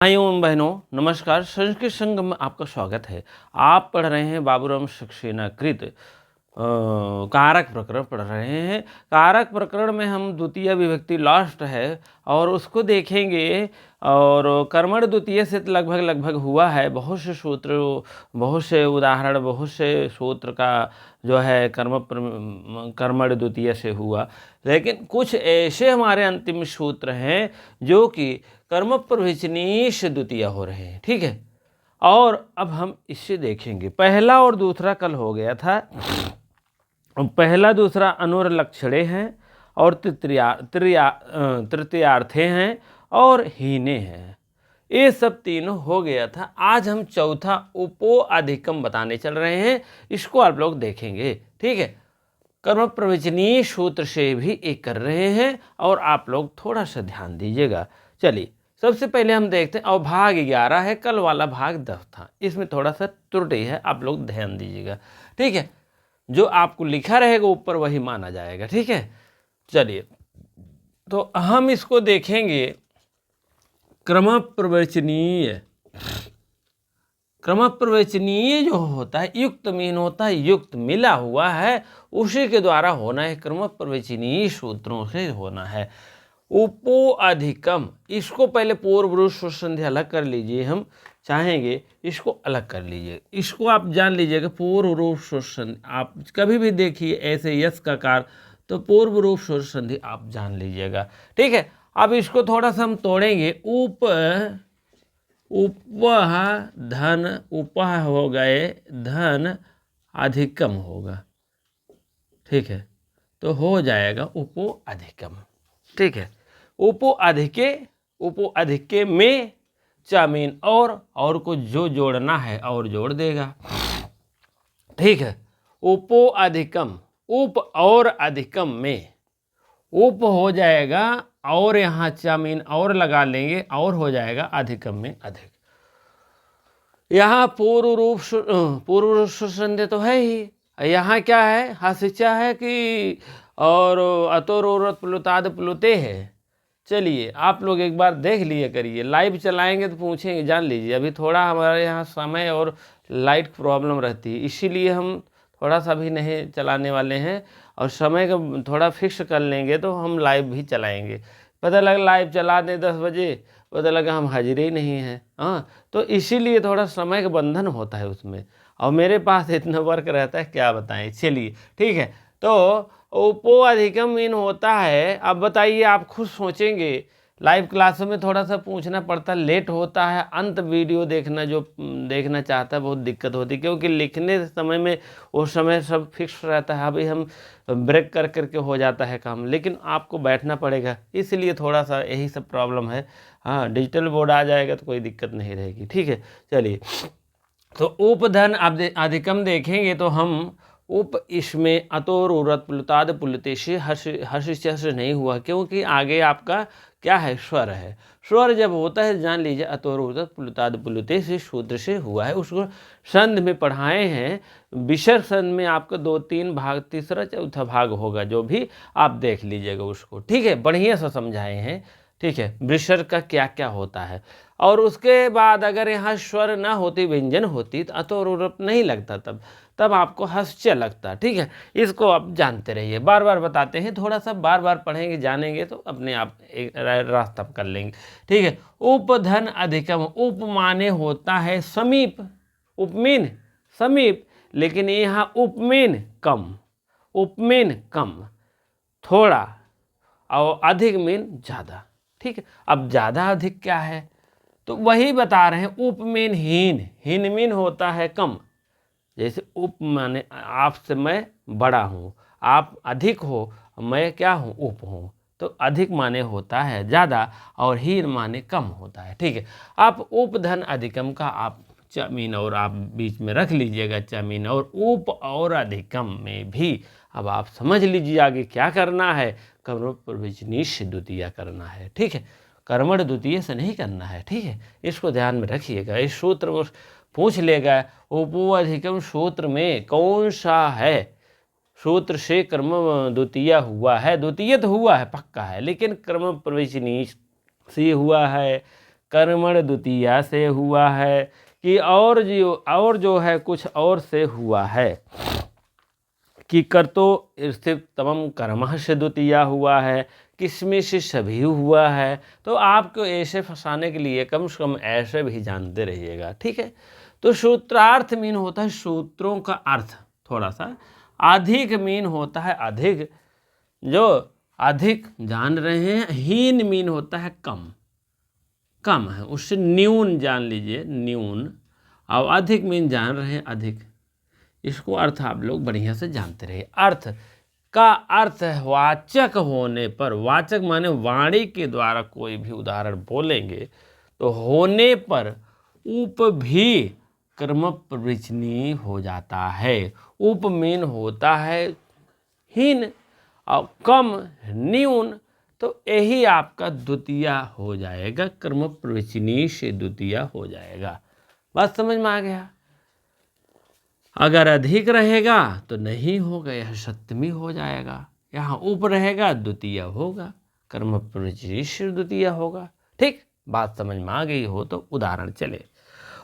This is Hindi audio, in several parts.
भाइयों एवं बहनों नमस्कार। संस्कृत संगम में आपका स्वागत है। आप पढ़ रहे हैं बाबूराम सक्सेना कृत कारक प्रकरण पढ़ रहे हैं। कारक प्रकरण में हम द्वितीय विभक्ति लास्ट है और उसको देखेंगे। और कर्मण द्वितीय से लगभग हुआ है। बहुत से सूत्र, बहुत से उदाहरण, बहुत से सूत्र का जो है कर्मण द्वितीय से हुआ। लेकिन कुछ ऐसे हमारे अंतिम सूत्र हैं जो कि कर्म प्रविशनीश द्वितीय हो रहे हैं। ठीक है, और अब हम इससे देखेंगे। पहला और दूसरा कल हो गया था। पहला दूसरा अनुरलक्षणे हैं और तृतीयार्थे हैं और हीने हैं। ये सब तीनों हो गया था। आज हम चौथा उपो अधिकम बताने चल रहे हैं। इसको आप लोग देखेंगे। ठीक है, कर्म प्रवचनीय सूत्र से भी एक कर रहे हैं और आप लोग थोड़ा सा ध्यान दीजिएगा। चलिए, सबसे पहले हम देखते हैं। और भाग 11 है, कल वाला भाग 10 था। इसमें थोड़ा सा त्रुटि है, आप लोग ध्यान दीजिएगा। ठीक है, जो आपको लिखा रहेगा ऊपर वही माना जाएगा। ठीक है, चलिए तो हम इसको देखेंगे। क्रम प्रवचनीय, क्रम प्रवचनीय जो होता है युक्त मीन होता है, युक्त मिला हुआ है, उसी के द्वारा होना है। क्रम प्रवचनीय सूत्रों से होना है। उपो अधिकम, इसको पहले पूर्व रूप संधि अलग कर लीजिए। हम चाहेंगे इसको अलग कर लीजिए। इसको आप जान लीजिएगा पूर्व रूप संधि। आप कभी भी देखिए ऐसे यस का कार तो पूर्व रूप संधि आप जान लीजिएगा। ठीक है, अब इसको थोड़ा सा हम तोड़ेंगे। उप धन, उपह हो गए, धन अधिकम होगा। ठीक है, तो हो जाएगा उपो अधिकम। ठीक है, उपो अधिके में चामीन और को जो जोड़ना है और जोड़ देगा। ठीक है, उपो अधिकम, उप और अधिकम में उप हो जाएगा और यहाँ चामीन और लगा लेंगे और हो जाएगा अधिकम में अधिक। यहाँ पूर्व रूप संधि तो है ही। यहाँ क्या है, हसिचा है कि और अतोरोरत प्लुताद प्लुते है। चलिए आप लोग एक बार देख लिए करिए। लाइव चलाएंगे तो पूछेंगे, जान लीजिए। अभी थोड़ा हमारे यहाँ समय और लाइट प्रॉब्लम रहती है, इसीलिए हम थोड़ा सा भी नहीं चलाने वाले हैं। और समय का थोड़ा फिक्स कर लेंगे तो हम लाइव भी चलाएंगे। पता लगा लाइव चला दें 10 बजे, पता लगा हम हाजिर ही नहीं हैं। हाँ, तो इसीलिए थोड़ा समय का बंधन होता है उसमें। और मेरे पास इतना वर्क रहता है, क्या बताएं। चलिए ठीक है, तो उपो अधिकम मीन होता है। अब बताइए, आप खुद सोचेंगे। लाइव क्लासों में थोड़ा सा पूछना पड़ता है, लेट होता है। अंत वीडियो देखना, जो देखना चाहता है बहुत दिक्कत होती है, क्योंकि लिखने समय में उस समय सब फिक्स रहता है। अभी हम ब्रेक कर करके हो जाता है काम, लेकिन आपको बैठना पड़ेगा, इसलिए थोड़ा सा यही सब प्रॉब्लम है। हाँ, डिजिटल बोर्ड आ जाएगा तो कोई दिक्कत नहीं रहेगी। ठीक है, चलिए तो उपधन अधिकम देखेंगे तो हम उप, इसमें अतोर उरत प्लुताद प्लुते से हर्ष नहीं हुआ, क्योंकि आगे आपका क्या है, स्वर है। स्वर जब होता है जान लीजिए अतोर उरत प्लुताद प्लुते से शूद्र से हुआ है। उसको संध में पढ़ाए हैं। विसर्ग संध में आपका 2-3 भाग, तीसरा चौथा भाग होगा, जो भी आप देख लीजिएगा उसको। ठीक है, बढ़िया से समझाए हैं। ठीक है, विसर्ग का क्या क्या होता है। और उसके बाद अगर यहाँ स्वर ना होती, व्यंजन होती, तो अतो रूप नहीं लगता, तब आपको हस्य लगता। ठीक है, इसको आप जानते रहिए। बार बार बताते हैं, थोड़ा सा बार बार पढ़ेंगे जानेंगे तो अपने आप एक रास्ता कर लेंगे। ठीक है, उपधन अधिकम, उप माने होता है समीप, उपमीन समीप, लेकिन यहाँ उपमीन कम, उपमीन कम थोड़ा, और अधिक मीन ज़्यादा। ठीक है, अब ज़्यादा अधिक क्या है तो वही बता रहे हैं। उप मीन हीन, हीन मीन होता है कम। जैसे उप माने आपसे मैं बड़ा हूँ, आप अधिक हो, मैं क्या हूँ, उप हूँ। तो अधिक माने होता है ज़्यादा और हीन माने कम होता है। ठीक है, आप उपधन अधिकम का आप चमीन और आप बीच में रख लीजिएगा, चमीन और उप और अधिकम में भी। अब आप समझ लीजिए आगे क्या करना है। कर्म प्रवचनीय द्वितीय करना है। ठीक है, कर्मण द्वितीय से नहीं करना है। ठीक है, इसको ध्यान में रखिएगा। इस सूत्र में पूछ लेगा, उपो अधिकम सूत्र में कौन सा है सूत्र से कर्म द्वितीय हुआ है। द्वितीय तो हुआ है पक्का है, लेकिन कर्म प्रवचनीय से हुआ है, कर्मण द्वितीया से हुआ है कि और जो है कुछ और से हुआ है, कि कर्तो स्थित तमम कर्मः से द्वितीया हुआ है, किसमें से सभी हुआ है। तो आपको ऐसे फंसाने के लिए कम से कम ऐसे भी जानते रहिएगा, ठीक है। तो सूत्रार्थ मीन होता है सूत्रों का अर्थ, थोड़ा सा अधिक मीन होता है अधिक, जो अधिक जान रहे हैं। हीन मीन होता है कम, कम है, उससे न्यून जान लीजिए, न्यून। और अधिक मीन जान रहे हैं अधिक, इसको अर्थ आप लोग बढ़िया से जानते रहिए। अर्थ का अर्थ है वाचक होने पर, वाचक माने वाणी के द्वारा कोई भी उदाहरण बोलेंगे तो होने पर उप भी कर्म प्रवचनीय हो जाता है। उप मीन होता है हीन और कम न्यून, तो यही आपका द्वितीया हो जाएगा, कर्म प्रवचनीय से द्वितीया हो जाएगा। बात समझ में आ गया। अगर अधिक रहेगा तो नहीं होगा, यह सप्तमी हो जाएगा। यहाँ उप रहेगा द्वितीय होगा, कर्म प्रवचनीय से द्वितीय होगा। ठीक, बात समझ में आ गई हो तो उदाहरण चले।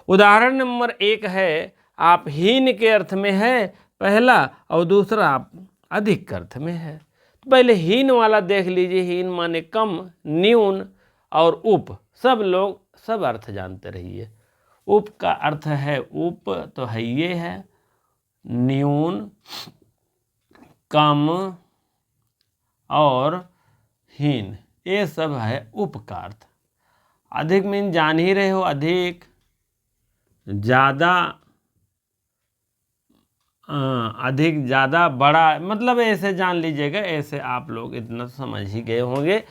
उदाहरण नंबर 1 है, आप हीन के अर्थ में है पहला, और दूसरा आप अधिक के अर्थ में है। तो पहले हीन वाला देख लीजिए। हीन माने कम, न्यून और उप, सब लोग सब अर्थ जानते रहिए। उप का अर्थ है, उप तो है ये है न्यून, कम और हीन, ये सब है उप का अर्थ। अधिक मीन जान ही रहे हो, अधिक, ज़्यादा, अधिक, ज़्यादा, बड़ा, मतलब ऐसे जान लीजिएगा। ऐसे आप लोग इतना समझ ही गए होंगे।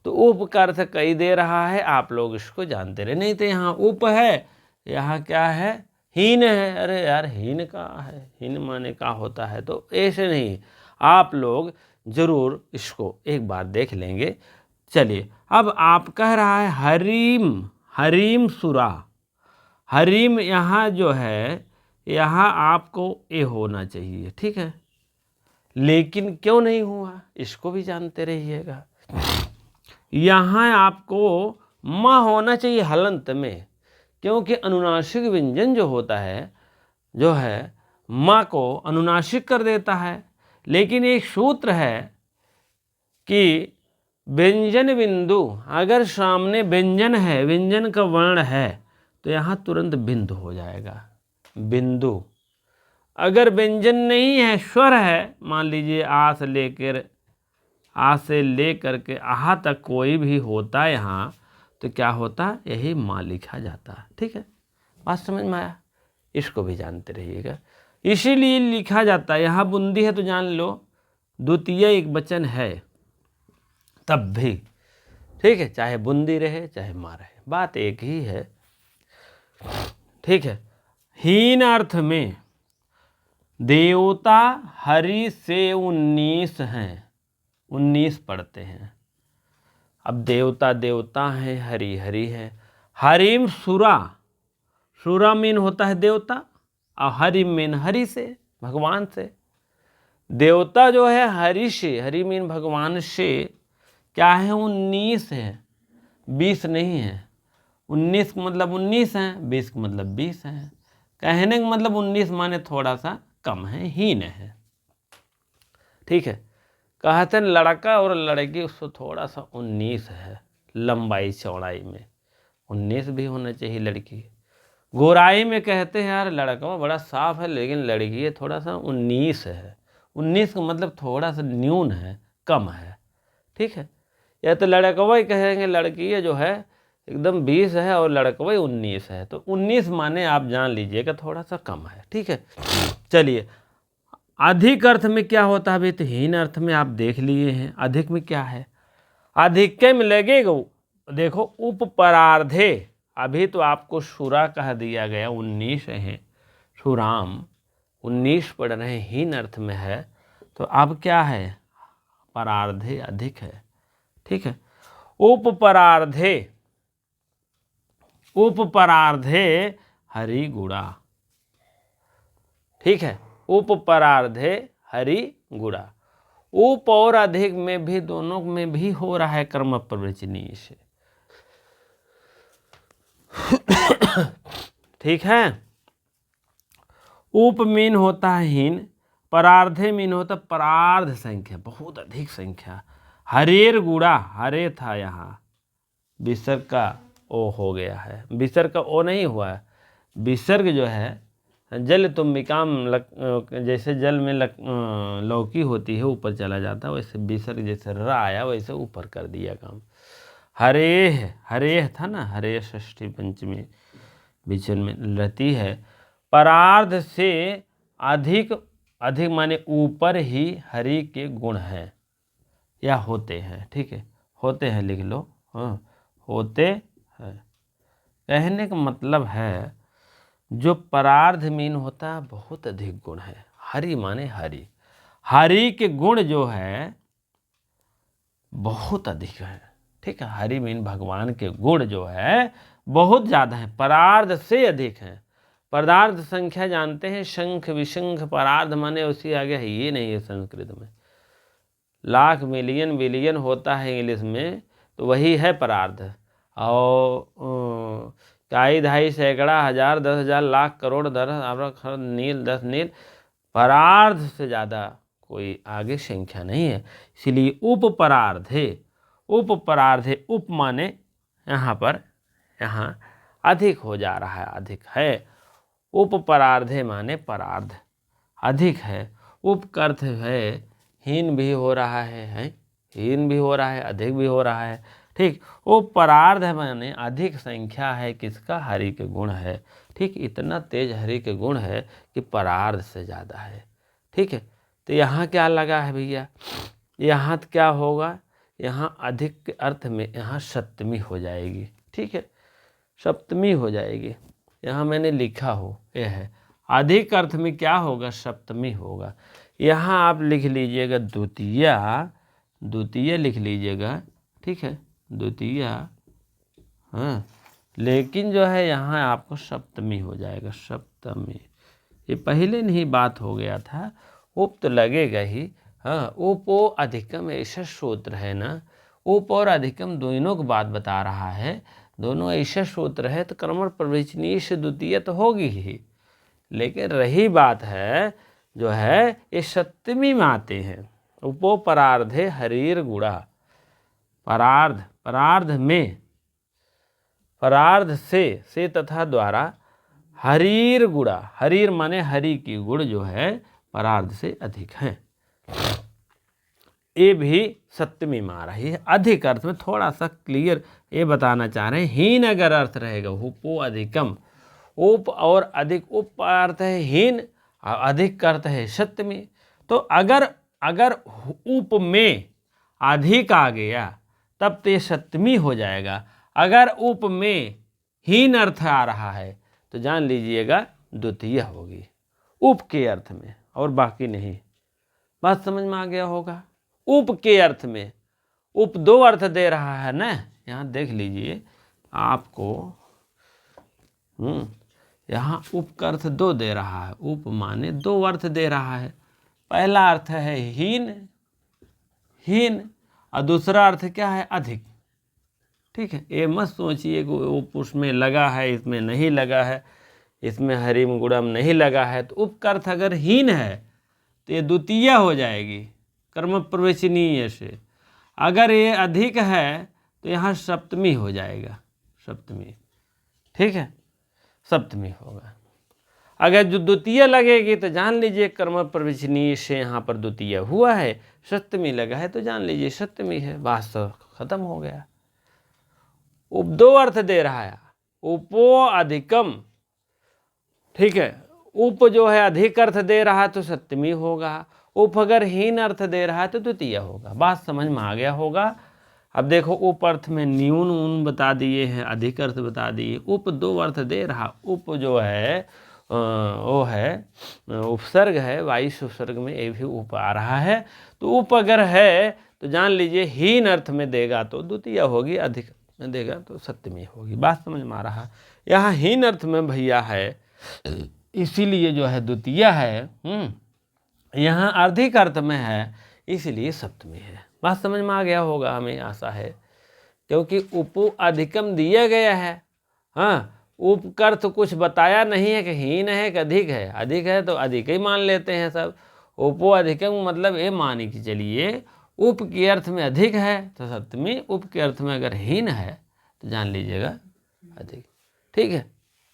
तो उप का अर्थ कई दे रहा है, आप लोग इसको जानते रहे। नहीं तो यहाँ उप है, यहाँ क्या है, हीन है। अरे यार हीन का है, हीन माने का होता है, तो ऐसे नहीं, आप लोग जरूर इसको एक बार देख लेंगे। चलिए, अब आप कह रहा है हरीम, हरीम सुरा। हरीम यहाँ जो है, यहाँ आपको ए होना चाहिए, ठीक है, लेकिन क्यों नहीं हुआ इसको भी जानते रहिएगा। यहाँ आपको म होना चाहिए हलंत में, क्योंकि अनुनासिक व्यंजन जो होता है, जो है म को अनुनासिक कर देता है। लेकिन एक सूत्र है कि व्यंजन बिंदु, अगर सामने व्यंजन है, व्यंजन का वर्ण है, तो यहाँ तुरंत बिंदु हो जाएगा, बिंदु। अगर व्यंजन नहीं है, स्वर है, मान लीजिए आ से लेकर के आहा तक कोई भी होता है यहाँ, तो क्या होता है, यही माँ लिखा जाता है। ठीक है, बात समझ में आया, इसको भी जानते रहिएगा। इसीलिए लिखा जाता है, यहाँ बूंदी है तो जान लो द्वितीय एक वचन है तब भी, ठीक है, चाहे बूंदी रहे चाहे माँ रहे, बात एक ही है। ठीक है, हीन अर्थ में देवता हरि से 19 हैं, 19 पढ़ते हैं। अब देवता देवता है, हरि हरि है। हरिम सुरा, सुरा मीन होता है देवता, और हरि मीन हरि से, भगवान से। देवता जो है हरि से, हरि मीन भगवान से, क्या है, 19 है, 20 नहीं है। 19 का मतलब 19 है, 20 का मतलब 20 है। कहने का मतलब 19 माने थोड़ा सा कम है, हीन है। ठीक है, कहते हैं लड़का और लड़की, उसको थोड़ा सा 19 है लंबाई चौड़ाई में, 19 भी होना चाहिए लड़की। गोराई में कहते हैं यार लड़का बड़ा साफ है, लेकिन लड़की है थोड़ा सा 19 है। 19 का मतलब थोड़ा सा न्यून है, कम है। ठीक है, या तो लड़कवा ही कहेंगे, लड़की है जो है एकदम 20 है और लड़कवा ही 19 है, तो 19 माने आप जान लीजिएगा थोड़ा सा कम है। ठीक है, चलिए अधिक अर्थ में क्या होता है, अभी तो हीन अर्थ में आप देख लिए हैं। अधिक में क्या है, अधिक में लगेगा, देखो उपपरार्धे, अभी तो आपको सुरा कह दिया गया, 19 है, सुराम 19 पढ़ रहे हैं, हीन अर्थ में है, तो अब क्या है, परार्धे अधिक है। ठीक है, उपपरार्धे, उपपरार्धे हरि गुणा। ठीक है, उपपरार्धे हरि गुणा। उप और अधिक में भी, दोनों में भी हो रहा है कर्म प्रवचनीय से। ठीक है। उप मीन होता है हीन, परार्धे मीन होता परार्ध संख्या, बहुत अधिक संख्या। हरेर गुड़ा, हरे था यहाँ, विसर्ग का ओ हो गया है, विसर्ग का ओ नहीं हुआ है। विसर्ग जो है जल तुम्बिकाम जैसे जल में लौकी होती है ऊपर चला जाता है, वैसे विसर्ग जैसे र आया वैसे ऊपर कर दिया काम। हरेह, हरेह था ना, हरे षष्ठी पंचमी बीच में रहती है। परार्ध से अधिक, अधिक माने ऊपर ही हरि के गुण हैं या होते हैं। ठीक है, होते हैं लिख लो। हाँ, होते हैं कहने का मतलब है जो परार्ध मीन होता है बहुत अधिक गुण है। हरि माने हरि, हरि के गुण जो है बहुत अधिक है। ठीक है, हरि मीन भगवान के गुण जो है बहुत ज़्यादा है, परार्ध से अधिक है। पदार्थ संख्या जानते हैं, शंख विशंख परार्ध माने उसी आगे है, ये नहीं है संस्कृत में। लाख मिलियन बिलियन होता है इंग्लिश में, तो वही है परार्ध। और काई धाई सैकड़ा हजार 10,000 लाख करोड़ दर नील 10 नील, परार्ध से ज़्यादा कोई आगे संख्या नहीं है। इसलिए उपपरार्धे, उपपरार्धे, उप माने यहाँ पर, यहाँ अधिक हो जा रहा है, अधिक है। उपपरार्धे माने परार्ध अधिक है। उप का अर्थ है हीन भी हो रहा है, हीन भी हो रहा है, अधिक भी हो रहा है। ठीक, उपपरार्ध माने अधिक संख्या है किसका, हरि के गुण है। ठीक, इतना तेज हरि के गुण है कि परार्ध से ज़्यादा है। ठीक है, तो यहाँ क्या लगा है भैया, यहाँ तो क्या होगा, यहाँ अधिक के अर्थ में यहाँ सप्तमी हो जाएगी। ठीक है, सप्तमी हो जाएगी, यहाँ मैंने लिखा हो, यह है अधिक अर्थ में क्या होगा, सप्तमी होगा। यहाँ आप लिख लीजिएगा द्वितीया, द्वितीय लिख लीजिएगा। ठीक है, द्वितीया, हाँ, लेकिन जो है यहाँ आपको सप्तमी हो जाएगा, सप्तमी। ये पहले नहीं बात हो गया था, उप तो लगेगा ही। हाँ, उपो अधिकम ऐसा सूत्र है ना, उप और अधिकम दोनों को बात बता रहा है, दोनों ऐसा सूत्र है, तो कर्मण प्रवचनीय से द्वितीय तो होगी ही। लेकिन रही बात है जो है ये सप्तमी में आते हैं। उपो परार्धे हरीर गुड़ा, परार्ध, परार्ध में, परार्ध से तथा द्वारा, हरीर गुड़ा, हरीर माने हरि की गुण जो है परार्ध से अधिक है। ये भी सप्तमी में आ रही है। अधिक अर्थ में थोड़ा सा क्लियर ये बताना चाह रहे हैं, हीन अगर अर्थ रहेगा उपो अधिकम, उप और अधिक, उप का अर्थ है हीन, अधिक का अर्थ है सप्तमी। तो अगर उप में अधिक आ गया तब तो ये सप्तमी हो जाएगा। अगर उप में हीन अर्थ आ रहा है तो जान लीजिएगा द्वितीय होगी, उप के अर्थ में, और बाकी नहीं। बात समझ में आ गया होगा। उप के अर्थ में, उप दो अर्थ दे रहा है ना, यहाँ देख लीजिए आपको, यहाँ उप का अर्थ दो दे रहा है, उप माने दो अर्थ दे रहा है। पहला अर्थ है हीन, हीन, और दूसरा अर्थ क्या है, अधिक। ठीक है, ये मत सोचिए कि उप उसमें लगा है इसमें नहीं लगा है, इसमें हरिम गुणम नहीं लगा है। तो उप का अर्थ अगर हीन है तो ये द्वितीय हो जाएगी कर्म प्रवेशनीय से। अगर ये अधिक है तो यहाँ सप्तमी हो जाएगा, सप्तमी। ठीक है, सप्तमी होगा। अगर जो द्वितीय लगेगी तो जान लीजिए कर्म प्रवेशनीय से यहाँ पर द्वितीय हुआ है, सप्तमी लगा है तो जान लीजिए सप्तमी है। वास्तव खत्म हो गया। उप दो अर्थ दे रहा है, उपो अधिकम। ठीक है, उप जो है अधिक अर्थ दे रहा है तो सप्तमी होगा, उप अगर हीन अर्थ दे रहा है तो द्वितीय होगा। बात समझ में आ गया होगा। अब देखो उप अर्थ में न्यून ऊन बता दिए हैं, अधिक अर्थ बता दिए। उप दो अर्थ दे रहा, उप जो है वो है उपसर्ग है, वाइस उपसर्ग में ये भी उप आ रहा है। तो उप अगर है तो जान लीजिए हीन अर्थ में देगा तो द्वितीय होगी, अधिक में देगा तो सप्तमी होगी। बात समझ में आ रहा है। यहाँ हीन अर्थ में भैया है इसीलिए जो है द्वितीय है, यहाँ अधिक अर्थ में है इसलिए सप्तमी है। बात समझ में आ गया होगा, हमें आशा है, क्योंकि उपो अधिकम दिया गया है हाँ, उपकर्थ कुछ बताया नहीं है कि हीन है कि अधिक है। अधिक है तो अधिक ही मान लेते हैं सब। उपो अधिकम मतलब ये मान के चलिए उप के अर्थ में अधिक है तो सप्तमी, उप के अर्थ में अगर हीन है तो जान लीजिएगा अधिक। ठीक है,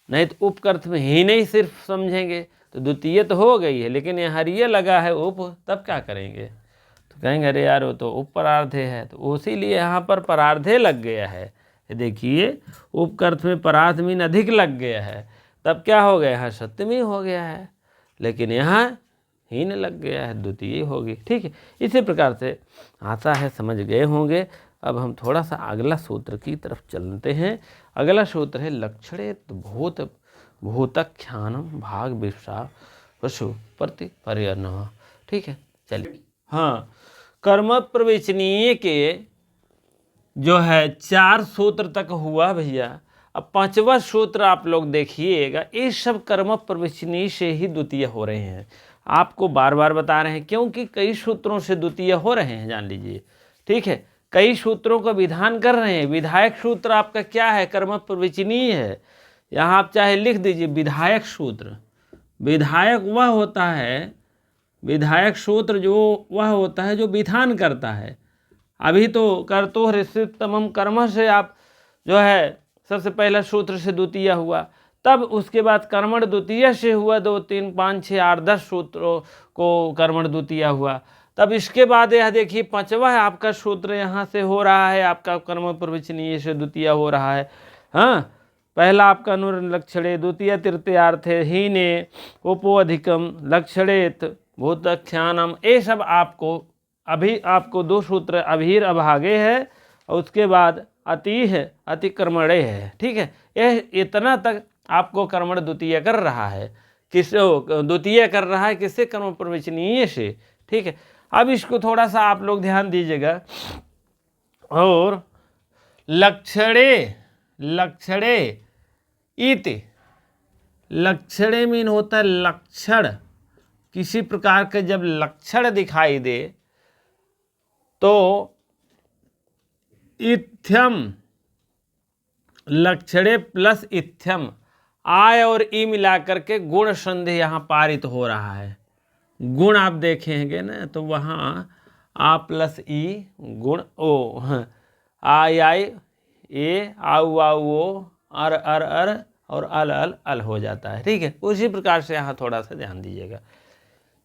नहीं तो उप के अर्थ में हीन ही सिर्फ समझेंगे तो द्वितीय तो हो गई है, लेकिन यहाँ ये लगा है उप, तब क्या करेंगे? तो कहेंगे अरे यार वो तो उप परार्धे है, तो उसी लिए यहाँ पर परार्धे लग गया है। देखिए उप के अर्थ में परार्थ मीन अधिक लग गया है, तब क्या हो गया है? सप्तमी हो गया है, लेकिन यहाँ हीन लग गया है, द्वितीय होगी। ठीक है, इसी प्रकार से आशा है समझ गए होंगे। अब हम थोड़ा सा अगला सूत्र की तरफ चलते हैं। अगला सूत्र है लक्षणेत भूत भूतख्यानम भाग विषा पशु प्रति पर्यन। ठीक है, चलिए। हाँ, कर्म प्रवेचनीय के जो है 4 सूत्र तक हुआ भैया। अब 5वां सूत्र आप लोग देखिएगा, ये सब कर्म प्रवेचनीय से ही द्वितीय हो रहे हैं। आपको बार बार बता रहे हैं क्योंकि कई सूत्रों से द्वितीय हो रहे हैं, जान लीजिए। ठीक है, कई सूत्रों का विधान कर रहे हैं। विधायक सूत्र आपका क्या है? कर्म प्रवेचनीय है। यहाँ आप चाहे लिख दीजिए विधायक सूत्र। विधायक वह होता है, विधायक सूत्र जो वह होता है जो विधान करता है। अभी तो कर्तो हृषितमम कर्म से आप जो है सबसे पहला सूत्र से द्वितीय हुआ, तब उसके बाद कर्मण द्वितीय से हुआ, 2 3 5 6 8 10 सूत्रों को कर्मण द्वितीय हुआ। तब इसके बाद यह देखिए 5वां है आपका सूत्र यहाँ से हो रहा है, आपका कर्म प्रवेचनीय से द्वितीय हो रहा है। हाँ, पहला आपका अनुलक्षणे, द्वितीय तृतीयार्थे, हीने, उपो अधिकम, लक्षणेत भूतख्यानम। ये सब आपको अभी आपको 2 सूत्र अभीर अभागे है और उसके बाद अति है, अतिक्रमणे है। ठीक है, यह इतना तक आपको कर्मण द्वितीय कर रहा है। किस द्वितीय कर रहा है? किससे? कर्म प्रवेचनीय से। ठीक है, अब इसको थोड़ा सा आप लोग ध्यान दीजिएगा। और लक्षणे, लक्षणे इति, लक्षणे मीन होता है लक्षण। किसी प्रकार के जब लक्षण दिखाई दे तो इत्थम, लक्षणे प्लस इत्थम, आय और ई मिलाकर के गुण संधि यहाँ पारित हो रहा है। गुण आप देखेंगे ना तो वहाँ आ प्लस ई गुण ओ, आई आई ए, आउ आउ ओ, अर अर अर और अल अल अल हो जाता है। ठीक है, उसी प्रकार से यहाँ थोड़ा सा ध्यान दीजिएगा।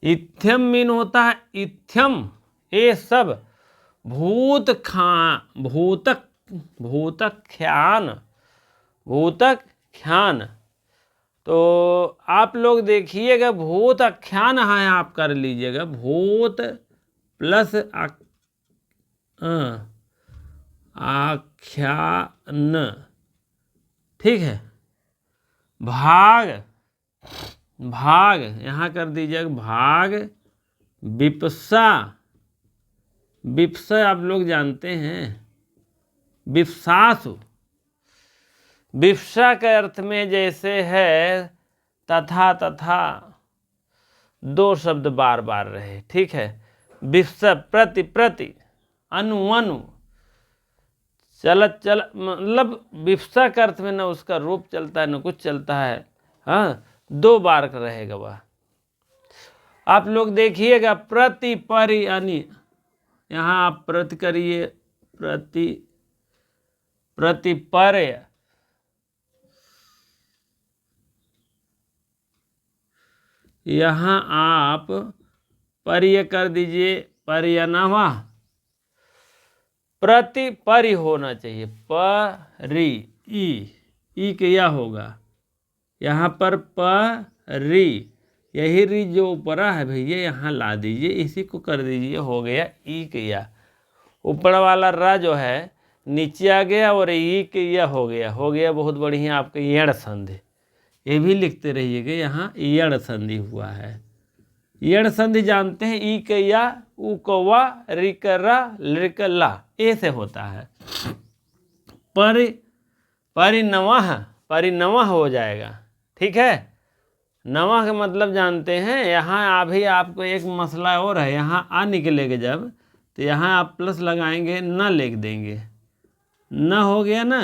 इत्थम मीन होता है इत्थम, ये सब भूतक भूतख्यान, भूतख्यान। तो आप लोग देखिएगा भूतख्यान है, आप कर लीजिएगा भूत प्लस आख्यान। ठीक है, भाग, भाग यहाँ कर दीजिएगा भाग विपसा। विपसा आप लोग जानते हैं, विपसासु। विपसा के अर्थ में जैसे है तथा, तथा 2 शब्द बार बार रहे। ठीक है, विपसा, प्रति प्रति, अनु अनु, चलत चल, मतलब विपसा के अर्थ में न उसका रूप चलता है न कुछ चलता है। हाँ, 2 बार रहेगा वह। आप लोग देखिएगा प्रति परि अनि, यहाँ आप प्रति करिए, प्रति प्रति पर्य, यहाँ आप पर्य कर दीजिए, पर्यनवा। प्रति परि होना चाहिए, परि, ई के या होगा यहाँ पर परि, यही री जो ऊपर है भैया यहाँ ला दीजिए, इसी को कर दीजिए, हो गया ई के या। ऊपर वाला रा जो है नीचे आ गया और ई के या हो गया, हो गया बहुत बढ़िया आपका यण संधि। ये भी लिखते रहिएगा, यहाँ यण संधि हुआ है। यण संधि जानते हैं, ई के या, उ को वा, रि का रा, लृ का ला, ऐसे होता है। परिनवः, परिनवः हो जाएगा। ठीक है, नवा का मतलब जानते हैं। यहाँ अभी आपको एक मसला और है, यहाँ आ निकलेगा जब तो यहाँ आप प्लस लगाएंगे, न लिख देंगे, न हो गया ना,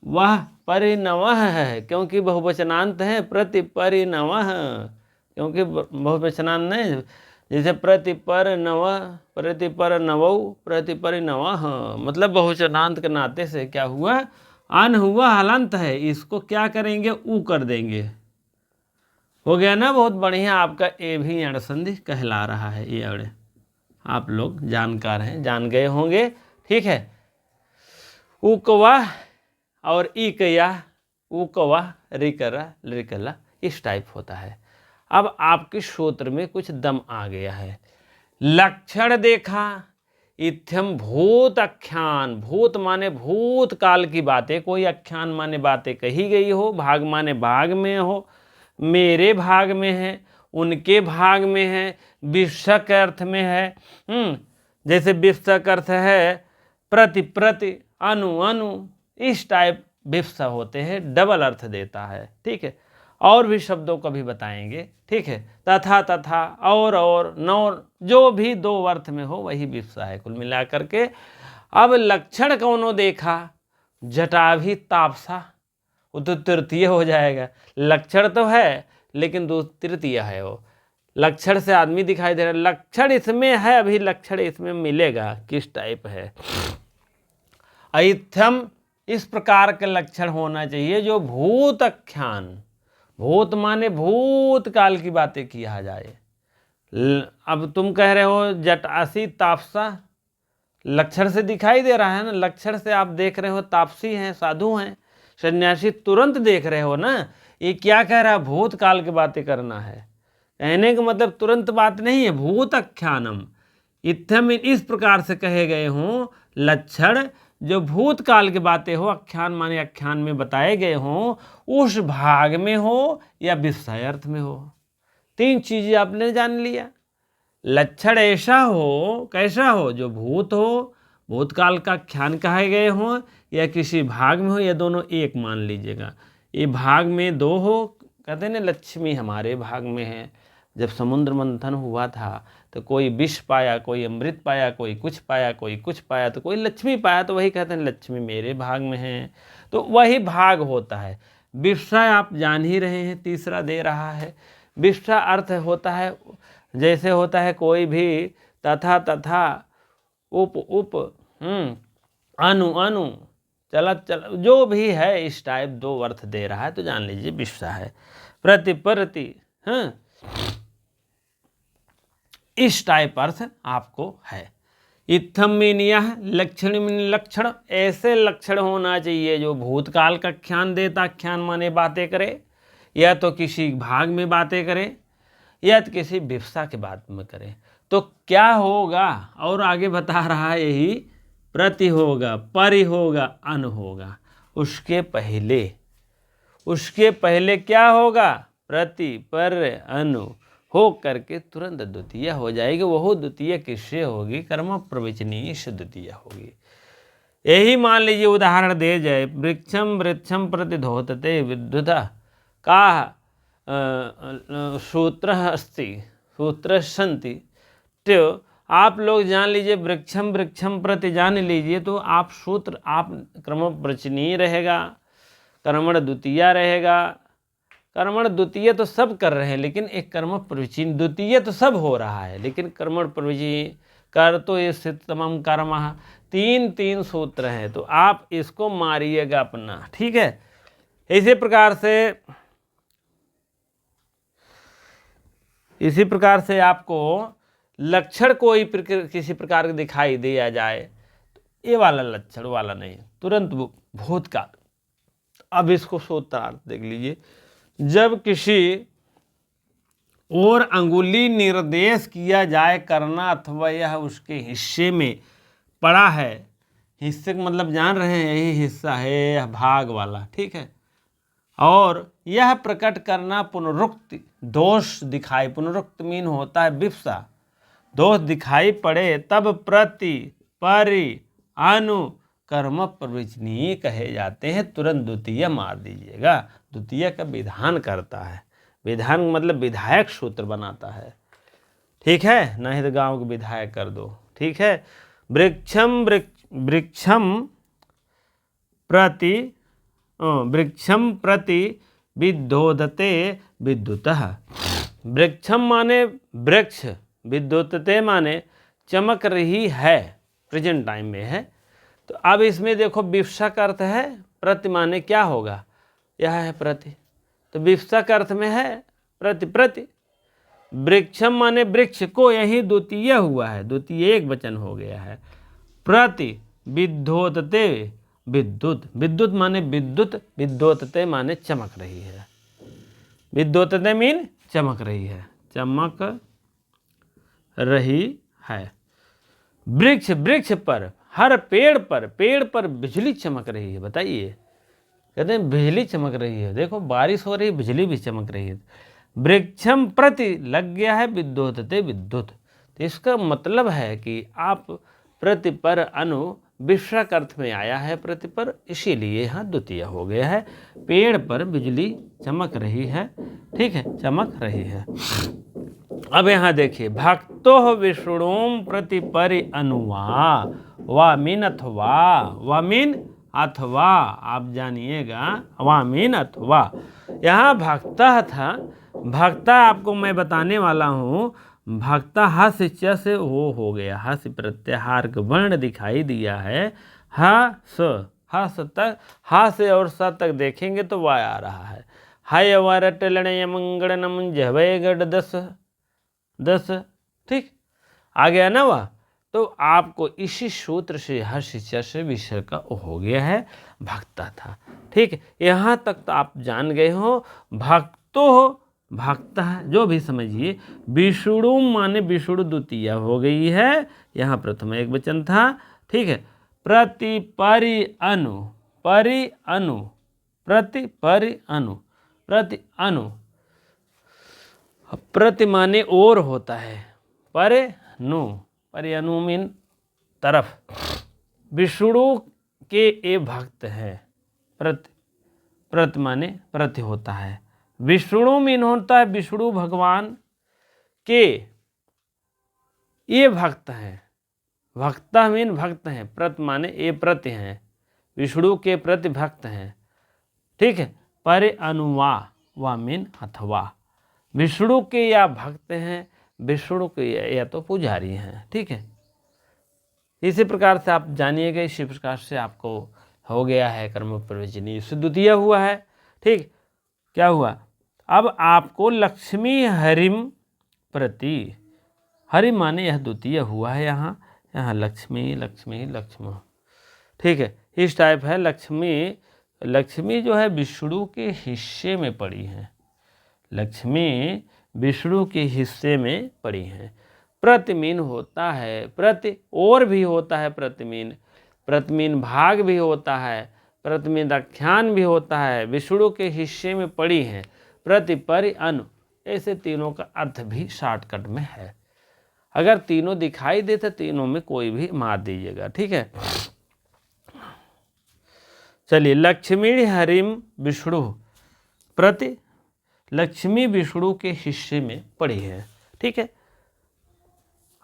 वह परिणवः है, क्योंकि बहुवचनांत है। प्रतिपरिणवः, क्योंकि बहुवचनांत नहीं, जैसे प्रतिपरिणव, प्रतिपरिणवौ, प्रतिपरिणवः, मतलब बहुवचनांत के नाते से क्या हुआ, अन हुआ, हलंत है, इसको क्या करेंगे, ऊ कर देंगे। हो गया ना, बहुत बढ़िया। आपका ए भी अण संधि कहला रहा है। ये अड़ आप लोग जानकार हैं, जान गए होंगे। ठीक है, उकवा और इकया, उकवा, रिकरा, रिकला, इस टाइप होता है। अब आपके सूत्र में कुछ दम आ गया है। लक्षण देखा, इत्थम भूत आख्यान, भूत माने भूत काल की बातें, कोई आख्यान माने बातें कही गई हो, भाग माने भाग में हो, मेरे भाग में है, उनके भाग में है, विषक अर्थ में है। जैसे विषक अर्थ है प्रति प्रति, अनु अनु, इस टाइप विप्सा होते हैं, डबल अर्थ देता है। ठीक है, और भी शब्दों को भी बताएंगे। ठीक है, तथा तथा, और नौर, जो भी दो अर्थ में हो वही विप्सा है कुल मिलाकर के। अब लक्षण कौनो देखा, जटाभी तापसा, वो तो तृतीय हो जाएगा। लक्षण तो है लेकिन दो तृतीय है। वो लक्षण से आदमी दिखाई दे रहा है, लक्षण इसमें है, अभी लक्षण इसमें मिलेगा किस टाइप है। ऐथम, इस प्रकार के लक्षण होना चाहिए जो भूत आख्यान, भूत माने भूत काल की बातें किया जाए। अब तुम कह रहे हो जटासी तापसा, लक्षण से दिखाई दे रहा है ना, लक्षण से आप देख रहे हो तापसी हैं, साधु हैं, सन्यासी, तुरंत देख रहे हो ना। ये क्या कह रहा है, भूत काल की बातें करना है। कहने का मतलब तुरंत बात नहीं है, भूत आख्यानम इत्थम, इस प्रकार से कहे गए हों लक्षण जो भूत काल की बातें हो, आख्यान माने आख्यान में बताए गए हों, उस भाग में हो या विषय अर्थ में हो। तीन चीजें आपने जान लिया। लक्षण ऐसा हो, कैसा हो, जो भूत हो, भूतकाल का आख्यान कहे गए हों, या किसी भाग में हो, या दोनों एक मान लीजिएगा। ये भाग में दो हो, कहते हैं ना लक्ष्मी हमारे भाग में है। जब समुद्र मंथन हुआ था तो कोई विष पाया, कोई अमृत पाया, कोई कुछ पाया, कोई कुछ पाया, तो कोई लक्ष्मी पाया, तो वही कहते हैं लक्ष्मी मेरे भाग में है। तो वही भाग होता है। विषय आप जान ही रहे हैं, तीसरा दे रहा है। विषय अर्थ होता है, जैसे होता है कोई भी, तथा तथा, उप उप, अनु अनु, चला चला, जो भी है इस टाइप दो अर्थ दे रहा है, तो जान लीजिए विषय है। प्रति प्रति, इस टाइप अर्थ आपको है। इत्थम मीनिया, लक्षण मीन लक्षण, ऐसे लक्षण होना चाहिए जो भूतकाल का आख्यान देता, आख्यान माने बातें करे, या तो किसी भाग में बातें करे, या तो किसी विप्सा के बात में करे। तो क्या होगा, और आगे बता रहा है यही, प्रति होगा, परि होगा, अन होगा। उसके पहले क्या होगा, प्रति पर अनु हो करके तुरंत द्वितीय हो जाएगी। वह द्वितीय किससे होगी, कर्म प्रवचनीय से द्वितीय होगी। यही मान लीजिए, उदाहरण दे जाए, वृक्षम वृक्षम प्रतिधोतते विद्युता का सूत्र अस्ति, सूत्र संति। तो आप लोग जान लीजिए, वृक्षम वृक्षम प्रति जान लीजिए, तो आप सूत्र, आप क्रम प्रवचनीय रहेगा, कर्मण द्वितीय रहेगा। कर्मण द्वितीय तो सब कर रहे हैं, लेकिन एक कर्म प्रवचन द्वितीय तो सब हो रहा है, लेकिन कर्मण प्रवचन कर तो ये तमाम कर्म, तीन तीन सूत्र हैं। तो आप इसको मारिएगा अपना। ठीक है, इसी प्रकार से आपको लक्षण कोई किसी प्रकार का दिखाई दिया जाए, तो ये वाला लक्षण वाला नहीं, तुरंत भूतकाल। अब इसको सूत्रार्थ देख लीजिए। जब किसी और अंगुली निर्देश किया जाए करना, अथवा यह उसके हिस्से में पड़ा है, हिस्से का मतलब जान रहे हैं, यही हिस्सा है, यह भाग वाला। ठीक है, और यह प्रकट करना, पुनरुक्ति, दोष दिखाई, पुनरुक्ति मीन होता है विप्सा, दोष दिखाई पड़े, तब प्रति परि अनु कर्म प्रवचनीय कहे जाते हैं। तुरंत द्वितीय मार दीजिएगा, द्वितीय का विधान करता है। विधान मतलब विधायक सूत्र बनाता है। ठीक है, नहीं तो गांव के विधायक कर दो। ठीक है, वृक्षम वृक्षम प्रति वृक्षम प्रति विद्योतते विद्युतः। वृक्षम माने वृक्ष, विद्योतते माने चमक रही है, प्रेजेंट टाइम में है। तो अब इसमें देखो विवक्षा का अर्थ है प्रति, माने क्या होगा, यह है प्रति, तो विवक्षा का अर्थ में है प्रति। प्रति वृक्षम माने वृक्ष को, यही द्वितीय हुआ है, द्वितीय एक वचन हो गया है। प्रति विद्योतते विद्युत, विद्युत माने विद्युत, विद्योतते माने चमक रही है। विद्योतते मीन चमक रही है, चमक रही है। वृक्ष, वृक्ष पर, हर पेड़ पर बिजली चमक रही है। बताइए, कहते हैं बिजली चमक रही है, देखो बारिश हो रही है, बिजली भी चमक रही है। वृक्षम प्रति लग गया है विद्योतते विद्युत, तो इसका मतलब है कि आप प्रति पर अनु विवक्षक अर्थ में आया है प्रति पर, इसीलिए यहाँ द्वितीय हो गया है। पेड़ पर बिजली चमक रही है, ठीक है, चमक रही है। अब यहाँ देखिए, भक्तो विष्णुम प्रति परि अनुवा, वा मीन अथवा, वा मीन अथवा, आप जानिएगा वा मीन अथवा। यहाँ भक्ता था, भक्ता आपको मैं बताने वाला हूँ। भक्ता हस च से वो हो गया, हस प्रत्याहार का वर्ण दिखाई दिया है। हस, हस तक, हा से और स तक देखेंगे तो वाय आ रहा है। हाय वर टलण मंगणनम जय गढ़ 10, ठीक आ गया ना वह। तो आपको इसी सूत्र से हर्ष से विसर्ग का हो गया है, भक्ता था, ठीक है। यहाँ तक तो आप जान गए हो। भक्तो हो, भक्ता है, जो भी समझिए। विष्णु माने विष्णु द्वितीय हो गई है, यहाँ प्रथम एक वचन था, ठीक है। प्रति परि अनु, परि अनु, प्रति परि अनु, प्रति अनु, प्रति माने और होता है, परे नु, परि अनु मीन तरफ। विष्णु के ये भक्त है, प्रति, प्रति माने प्रति होता है। विष्णु मीन होता है विष्णु भगवान के ये भक्त हैं, भक्ता मीन भक्त हैं, प्रत माने ये प्रति हैं, विष्णु के प्रति भक्त हैं, ठीक है। परे अनुवा, वा मीन अथवा, विष्णु के या भक्त हैं, विष्णु के या तो पुजारी हैं, ठीक है। इसी प्रकार से आप जानिएगा, इसी प्रकार से आपको हो गया है कर्म प्रवचनी, इससे द्वितीय हुआ है, ठीक। क्या हुआ, अब आपको लक्ष्मी हरिम प्रति, हरि माने यह द्वितीय हुआ है, यहाँ यहाँ लक्ष्मी लक्ष्मी लक्ष्म, ठीक है, इस टाइप है। लक्ष्मी, लक्ष्मी जो है विष्णु के हिस्से में पड़ी है, लक्ष्मी विष्णु के हिस्से में पड़ी है। प्रतिमीन होता है, प्रति और भी होता है, प्रतिमीन, प्रतिमीन भाग भी होता है, प्रतिमीन आख्यान भी होता है, विष्णु के हिस्से में पड़ी है, प्रति परि अनु, ऐसे तीनों का अर्थ भी शॉर्टकट में है। अगर तीनों दिखाई दे तो तीनों में कोई भी मार दीजिएगा, ठीक है। चलिए, लक्ष्मी हरिम विष्णु प्रति, लक्ष्मी विष्णु के हिस्से में पड़ी है, ठीक है।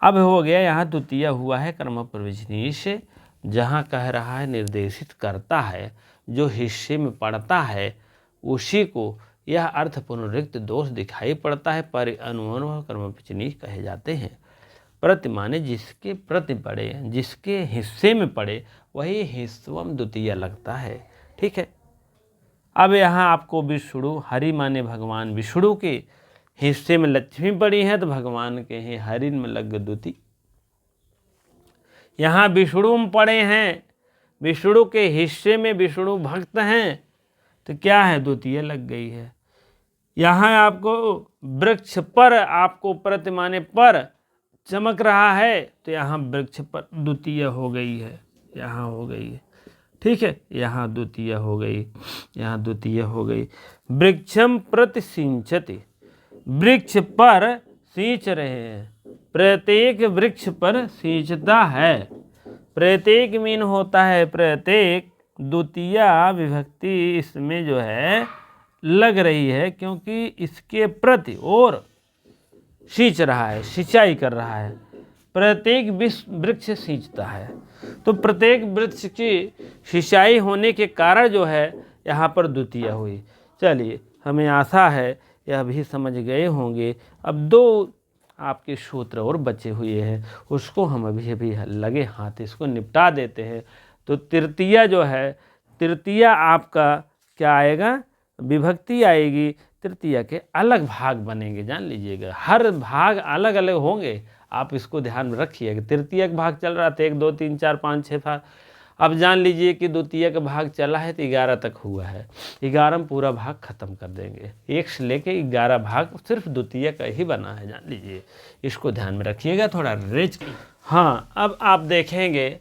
अब हो गया, यहाँ द्वितीय हुआ है कर्म प्रवचनी से, जहाँ कह रहा है निर्देशित करता है, जो हिस्से में पड़ता है उसी को यह अर्थ पुनरुक्त दोष दिखाई पड़ता है, पर अनुमान कर्म प्रवचनी कहे जाते हैं। प्रति माने जिसके प्रति पड़े, जिसके हिस्से में पड़े, वही हिस्सवम द्वितीय लगता है, ठीक है। अब यहाँ आपको विष्णु, हरि माने भगवान विष्णु के हिस्से में लक्ष्मी पड़ी है, तो भगवान के ही हरि में लग द्वितीय। यहाँ विष्णु में पड़े हैं, विष्णु के हिस्से में विष्णु भक्त हैं, तो क्या है, द्वितीय लग गई है। यहाँ आपको वृक्ष पर, आपको प्रति माने पर चमक रहा है, तो यहाँ वृक्ष पर द्वितीय हो गई है, यहाँ हो गई है, ठीक है, यहाँ द्वितीय हो गई, यहाँ द्वितीय हो गई। वृक्षम प्रति सिंचति, वृक्ष पर सींच रहे हैं, प्रत्येक वृक्ष पर सींचता है। प्रत्येक मीन होता है प्रत्येक, द्वितीय विभक्ति इसमें जो है लग रही है, क्योंकि इसके प्रति और सींच रहा है, सिंचाई कर रहा है। प्रत्येक वृक्ष सींचता है, तो प्रत्येक वृक्ष की सिंचाई होने के कारण जो है यहाँ पर द्वितीय हुई। चलिए, हमें आशा है यह भी समझ गए होंगे। अब 2 आपके सूत्र और बचे हुए हैं, उसको हम अभी अभी लगे हाथ इसको निपटा देते हैं। तो तृतीया जो है, तृतीया आपका क्या आएगा, विभक्ति आएगी। तृतीया के अलग भाग बनेंगे, जान लीजिएगा, हर भाग अलग अलग होंगे। आप इसको ध्यान में रखिएगा। तृतीया का भाग चल रहा था 1 2 3 4 5 6 भाग, अब जान लीजिए कि द्वितीय का भाग चला है तो 11 तक हुआ है। 11 में पूरा भाग खत्म कर देंगे। 1 से लेके 11 भाग सिर्फ द्वितीय का ही बना है, जान लीजिए, इसको ध्यान में रखिएगा थोड़ा रेज। हाँ, अब आप देखेंगे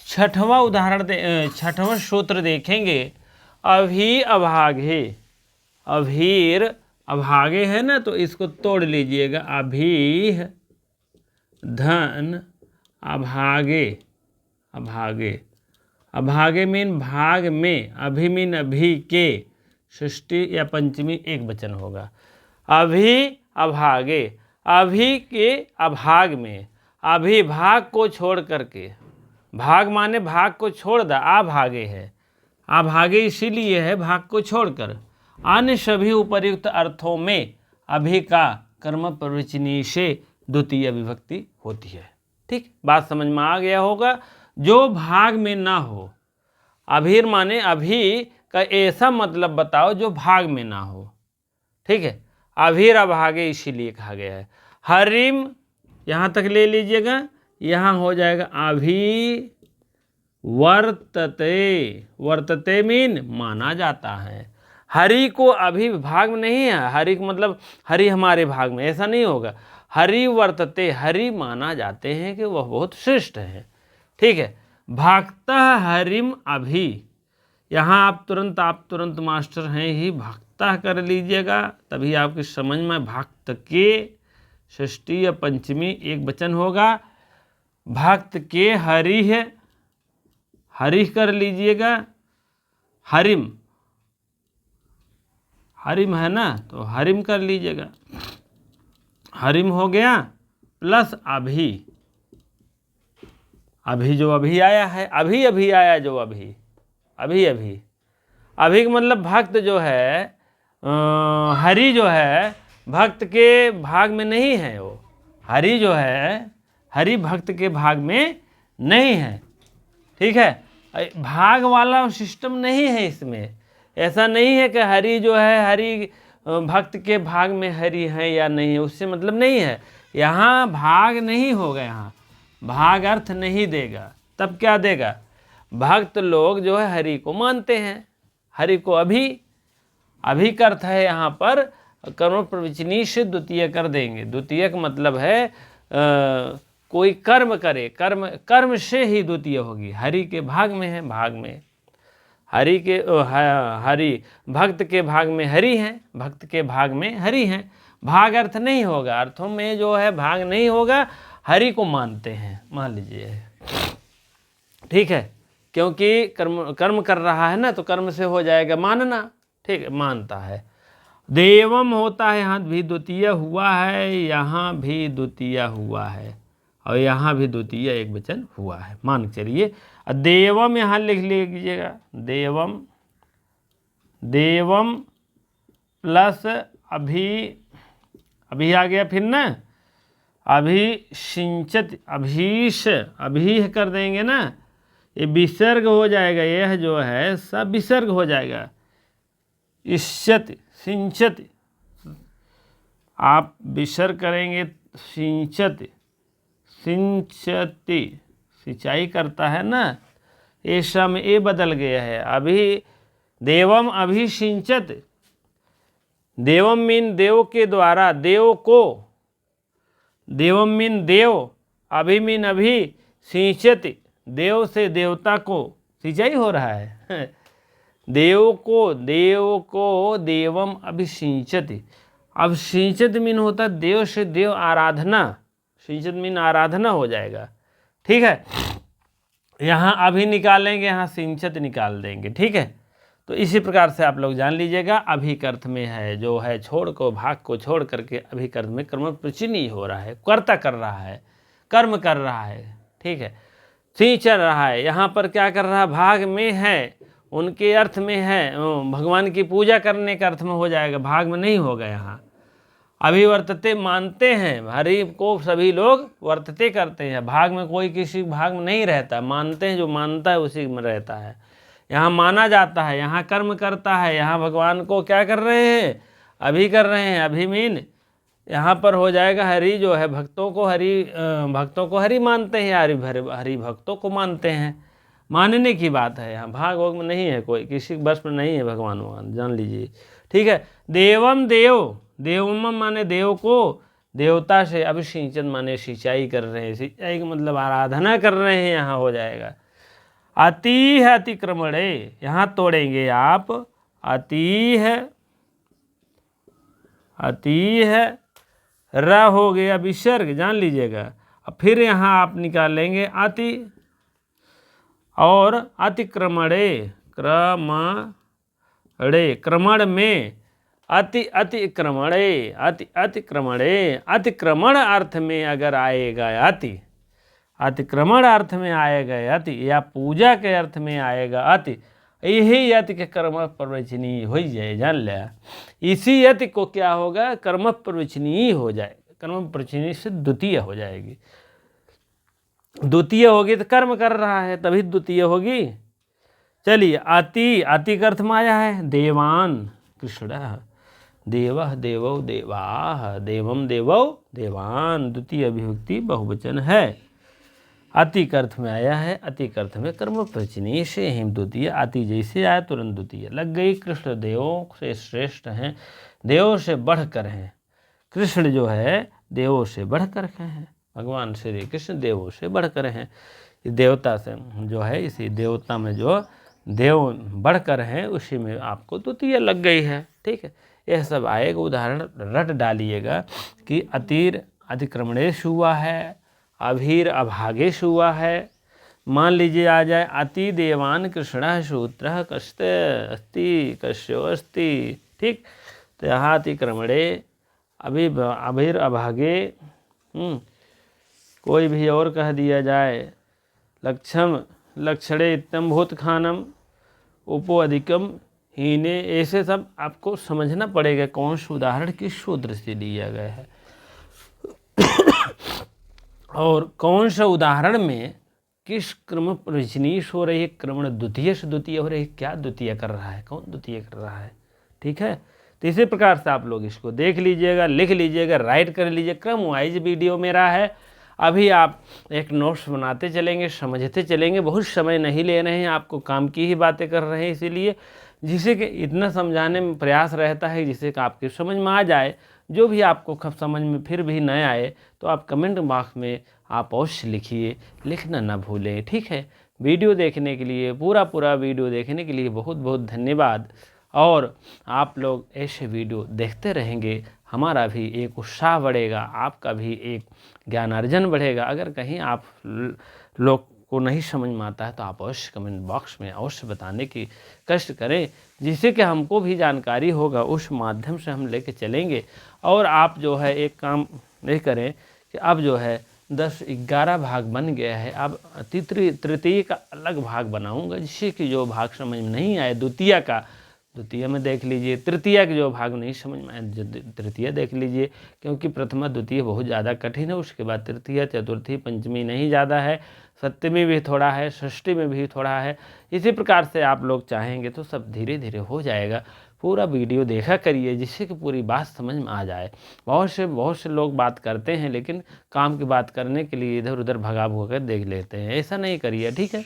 6वां उदाहरण, 6वां सूत्र देखेंगे, अभी अभागे। अभीर अभागे है ना, तो इसको तोड़ लीजिएगा, अभी धन अभागे। अभागे, अभागे मीन भाग में, अभी मीन अभी के, षष्ठी या पंचमी एक वचन होगा। अभी अभागे, अभी के अभाग में, अभी भाग को छोड़ करके, भाग माने भाग को छोड़ दा, अभागे है, अभागे इसीलिए है भाग को छोड़कर। अन्य सभी उपर्युक्त अर्थों में अभी का कर्म प्रवचनीय से द्वितीय विभक्ति होती है। ठीक, बात समझ में आ गया होगा। जो भाग में ना हो, अभीर माने अभी का ऐसा मतलब बताओ जो भाग में ना हो। ठीक है, अभीर अभागे इसीलिए कहा गया है। हरिम यहाँ तक ले लीजिएगा, यहाँ हो जाएगा अभी वर्तते। वर्तते मीन माना जाता है। हरि को अभी भाग में नहीं है, हरि को मतलब हरि हमारे भाग में, ऐसा नहीं होगा। हरि वर्तते, हरि माना जाते हैं कि वह बहुत श्रेष्ठ है। ठीक है, भक्ता हरिम अभी, यहाँ आप तुरंत मास्टर हैं ही, भक्ता कर लीजिएगा, तभी आपकी समझ में। भक्त के षष्ठी या पंचमी एक वचन होगा। भक्त के हरि है, हरि कर लीजिएगा। हरिम, हरिम है ना, तो हरिम कर लीजिएगा। हरिम हो गया प्लस अभी, अभी जो अभी आया है, अभी अभी आया जो अभी, अभी अभी, अभी का मतलब भक्त जो है, हरि जो है भक्त के भाग में नहीं है। वो हरि जो है, हरि भक्त के भाग में नहीं है। ठीक है, भाग वाला सिस्टम नहीं है इसमें। ऐसा नहीं है कि हरि जो है, हरि भक्त के भाग में हरि है या नहीं है, उससे मतलब नहीं है। यहाँ भाग नहीं होगा, यहाँ भाग अर्थ नहीं देगा। तब क्या देगा, भक्त लोग जो है हरि को मानते हैं, हरि को अभी, अभी का अर्थ है यहाँ पर कर्म प्रवचनीय से द्वितीय कर देंगे। द्वितीय का मतलब है कोई कर्म करे, कर्म से ही द्वितीय होगी। हरि के भाग में है, भाग में हरि के, हरि भक्त के भाग में हरि हैं, भक्त के भाग में हरि हैं। भाग अर्थ नहीं होगा, अर्थों में जो है भाग नहीं होगा, हरि को मानते हैं, मान लीजिए। ठीक है, क्योंकि कर्म कर रहा है ना, तो कर्म से हो जाएगा मानना। ठीक है, मानता है। देवम होता है, यहाँ भी द्वितीय हुआ है, यहाँ भी द्वितीय हुआ है, और यहाँ भी द्वितीय एक वचन हुआ है, मान के चलिए। देवम यहाँ लिख लीजिएगा, देवम, देवम प्लस अभी, अभी आ गया फिर ना, अभी सिंचत, अभीश, अभी कर देंगे ना, ये विसर्ग हो जाएगा, यह जो है सब विसर्ग हो जाएगा। इष्यत, सिंचत, आप विसर्ग करेंगे, सिंचत, सिंचती, सिंचाई करता है ना, ये सब में ये बदल गया है। अभी देवम अभी सिंचत, देवम मीन देव के द्वारा, देव को, देवम मीन देव, अभी मीन अभी, सिंचत देव से देवता को सिंचाई हो रहा है। देव को, देव को देवम अभिसिंचति। अब सिंचत मीन होता है देव से देव आराधना, सिंचत मीन आराधना हो जाएगा। ठीक है, यहाँ अभी निकालेंगे, यहाँ सिंचत निकाल देंगे। ठीक है, तो इसी प्रकार से आप लोग जान लीजिएगा। अभी के अर्थ में है जो है छोड़ को, भाग को छोड़ करके अभी के अर्थ में कर्म प्रचिनी हो रहा है, कर्ता कर रहा है, कर्म कर रहा है। ठीक है, सिंच रहा है, यहाँ पर क्या कर रहा है, भाग में है, उनके अर्थ में है, भगवान की पूजा करने का अर्थ में हो जाएगा, भाग में नहीं होगा। यहाँ अभिवर्तते मानते हैं, हरि को सभी लोग वर्तते करते हैं, भाग में कोई किसी भाग में नहीं रहता, मानते हैं, जो मानता है उसी में रहता है। यहाँ माना जाता है, यहाँ कर्म करता है, यहाँ भगवान को क्या कर रहे हैं, अभी कर रहे हैं। अभी मीन यहाँ पर हो जाएगा हरि जो है भक्तों को हरि मानते हैं, हरि भक्तों को मानते हैं, मानने की बात है। यहाँ भाग वोग में नहीं है, कोई किसी बस में नहीं है भगवान, जान लीजिए। ठीक है। देवम देव, देवम माने देव को, देवता से, अभिषिंचन माने सिंचाई कर रहे हैं, सिंचाई का मतलब आराधना कर रहे हैं, यहाँ हो जाएगा। अति है अतिक्रमणे, यहाँ तोड़ेंगे आप, अति है र हो गया विसर्ग, जान लीजिएगा। अब फिर यहाँ आप निकालेंगे अति और अतिक्रमणे, क्रमण में अतिक्रमणे, अतिक्रमण अर्थ में अगर आएगा अतिक्रमण अर्थ में आएगा अति, या पूजा के अर्थ में आएगा अति, यही अति के कर्म प्रवचनीय हो जाए, जान लिया। इसी अति को क्या होगा, कर्म प्रवचनीय हो जाएगा, कर्म प्रवचनीय से द्वितीय हो जाएगी। द्वितीय होगी तो कर्म कर रहा है, तभी द्वितीय होगी। चलिए, अति का अर्थ में आया है देवान, कृष्ण, देवः देवौ देवाः, देवम देवौ देवान, द्वितीय विभक्ति बहुवचन है। अति का अर्थ में आया है, अति का अर्थ में कर्म प्रवचनीय से हिम द्वितीय, अति जैसे आया तुरंत द्वितीय लग गई। कृष्ण देवों से श्रेष्ठ हैं, देवों से बढ़कर हैं। कृष्ण जो है देवों से बढ़कर के हैं, भगवान श्री कृष्ण देवों से बढ़कर हैं। देवता से जो है, इसी देवता में जो देव बढ़कर हैं, उसी में आपको द्वितीय लग गई है। ठीक है, यह सब आएगा, उदाहरण रट डालिएगा कि अतिर अतिक्रमणेश हुआ है, अभीर अभागेश हुआ है। मान लीजिए आ जाए अति देवान कृष्ण सूत्र कष्ट अस्ति कश्यो अस्ति। ठीक, तो यहाँ अतिक्रमणे अभीर अभागे, कोई भी और कह दिया जाए, लक्षणे इत्तम भूत खानम उपो अधिकम हीने, ऐसे सब आपको समझना पड़ेगा कौन सा उदाहरण किस सूत्र से दिया गया है और कौन सा उदाहरण में किस क्रम प्रवचनीय हो रही है, क्रमण द्वितीय से द्वितीय हो रही है, क्या द्वितीय कर रहा है, कौन द्वितीय कर रहा है। ठीक है, तो इसी प्रकार से आप लोग इसको देख लीजिएगा, लिख लीजिएगा, राइट कर लीजिए। क्रम वाइज वीडियो मेरा है, अभी आप एक नोट्स बनाते चलेंगे, समझते चलेंगे, बहुत समय नहीं ले रहे हैं, आपको काम की ही बातें कर रहे हैं, इसीलिए जिसे कि इतना समझाने में प्रयास रहता है जिससे कि आपकी समझ में आ जाए। जो भी आपको समझ में फिर भी न आए तो आप कमेंट बॉक्स में आप अवश्य लिखिए, लिखना ना भूलें। ठीक है, वीडियो देखने के लिए, पूरा वीडियो देखने के लिए बहुत बहुत धन्यवाद। और आप लोग ऐसे वीडियो देखते रहेंगे, हमारा भी एक उत्साह बढ़ेगा, आपका भी एक ज्ञानार्जन बढ़ेगा। अगर कहीं आप लोग को नहीं समझ में आता है तो आप अवश्य कमेंट बॉक्स में अवश्य बताने की कष्ट करें, जिससे कि हमको भी जानकारी होगा, उस माध्यम से हम लेके चलेंगे। और आप जो है एक काम नहीं करें कि अब जो है 10-11 भाग बन गया है, अब तृतीय का अलग भाग बनाऊंगा, जिससे कि जो भाग समझ में नहीं आए द्वितीय में देख लीजिए, तृतीय के जो भाग नहीं समझ में आए तृतीय देख लीजिए, क्योंकि प्रथमा द्वितीय बहुत ज़्यादा कठिन है। उसके बाद तृतीय, चतुर्थी, पंचमी नहीं ज़्यादा है, सप्तमी भी थोड़ा है, षष्ठी में भी थोड़ा है। इसी प्रकार से आप लोग चाहेंगे तो सब धीरे धीरे हो जाएगा। पूरा वीडियो देखा करिए, जिससे कि पूरी बात समझ में आ जाए। बहुत से लोग बात करते हैं, लेकिन काम की बात करने के लिए इधर उधर भगा भगा देख लेते हैं, ऐसा नहीं करिए। ठीक है,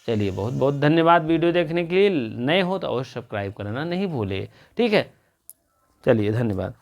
चलिए, बहुत बहुत धन्यवाद वीडियो देखने के लिए। नए हो तो अवश्य सब्सक्राइब करना नहीं भूले। ठीक है, चलिए, धन्यवाद।